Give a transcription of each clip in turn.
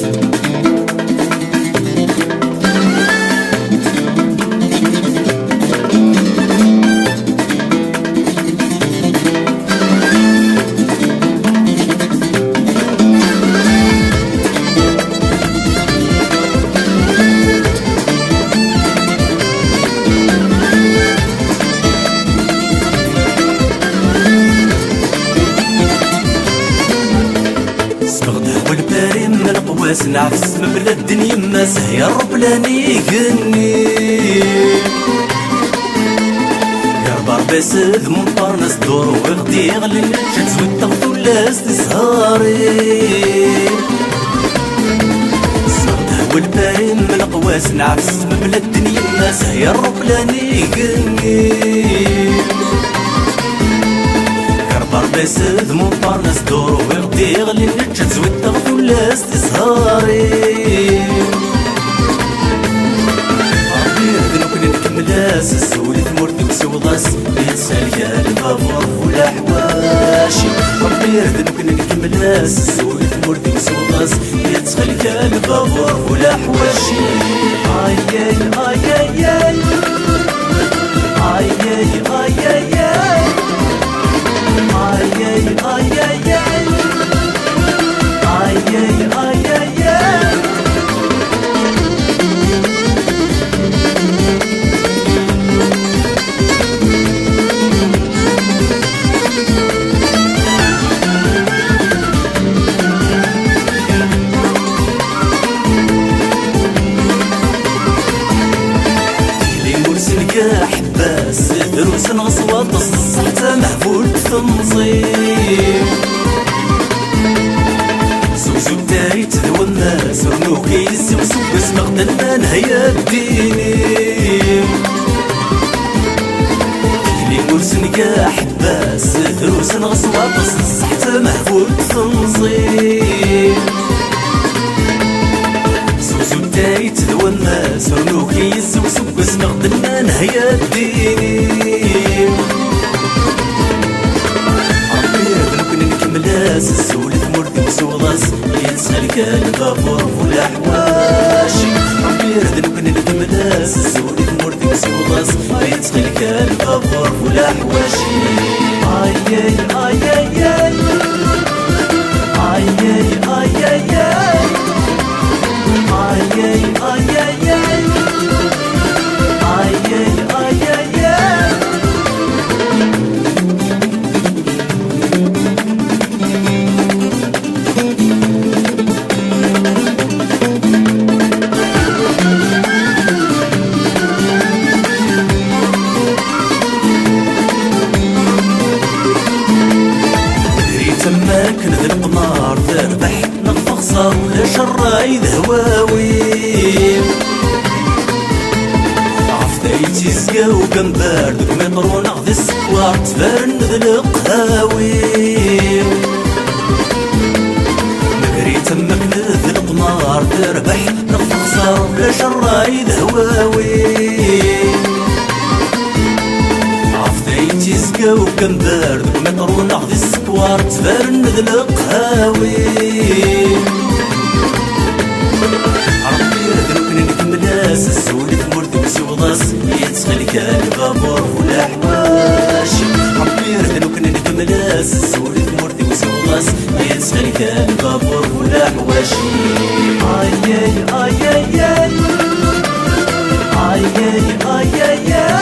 والبارم نعفس مبلا الدنيا ما سهي الرب لاني يقني يا ربي سد منطرنس دور وغدي يغلي شد زويد تغط ولا استسهاري صرته والبارم القواس نعفس مبلا الدنيا ما سهي الرب لاني يقني ربي سد منطرنس دور وغدي يغلي نجد زويد تغط ولا استسهاري ربي يهدنوك نكملاس السولي ثمورتي وسوضاس يتسالك البابور ولا حواشي ربي يهدنوك نكملاس السولي ثمورتي وسوضاس يتسالك البابور ولا حواشي آي آي آي آي آي آي آي آي آي حباس دروس نغصوات الصحة محفول تنظيم سوسو تاري تذوى الناس ورنوكي سوسو بس مغدلنا نهاية الدين لي مرسن يا حباس دروس نغصوات الصحة محفول تنظيم تايت ذو الناس ورنوكي يسوسو بس مغدلنا نهاية الدين ربي يهدنوك نكملاس السولي ثمورتي وسوضاس يتسالك البابور ولا حواشي ربي يهدنوك نكملاس السولي ثمورتي وسوضاس يتسالك البابور ولا حواشي آي آي آي آي آي آي آي آي آي تماك نذل قمار تربح نغفق صار ولا شراي ذهواوي عفدايتي زقا وقنبار دوك ميطرو ناخذ السكوار تفارن نذل قهاوي نقري تماك نذل قمار تربح نغفق صار ولا شراي ذهواوي عفدايتي زقا وقنبار دوك ميطرو ناخذ السكوار تفارن نذل قهاوي ربي يهدنوك نكملاس السولي ثمورتي وسوضاس يتسخلك البابور ولا حواشي ربي يهدنوك نكملاس السولي ثمورتي وسوضاس يتسخلك البابور ولا حواشي آي آي آي آي آي آي آي آي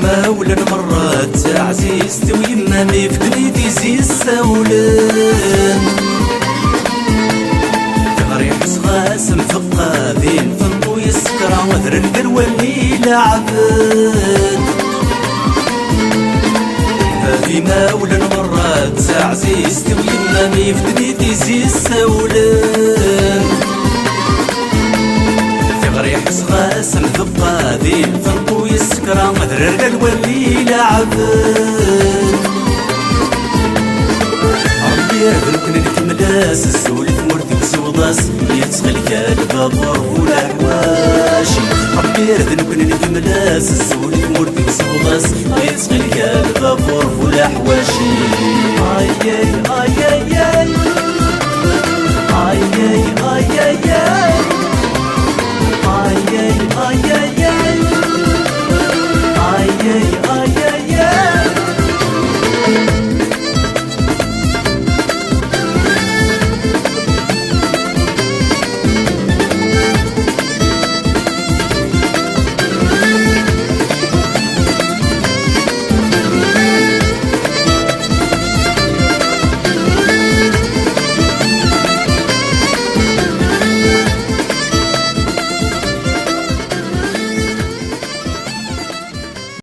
ما ولا مرات عزيزتي ويمامي في دنيتي زي السولان تغري حسغاس مفقادين فنطو يسكرا وذر القرواني لعبان يفتني تيزي السولان في غريح صغاس الذبقة ذي الفرق يسكرا مدرر الولي لعبان ربي يهدركني نكملاس السولف مرتي بسوضاس يتسغلك البابور ولا حواشي ربي يهدركني نكملاس السولف مرتي بسوضاس يتسغلك البابور ولا حواشي اي اي اي اي اي اي اي اي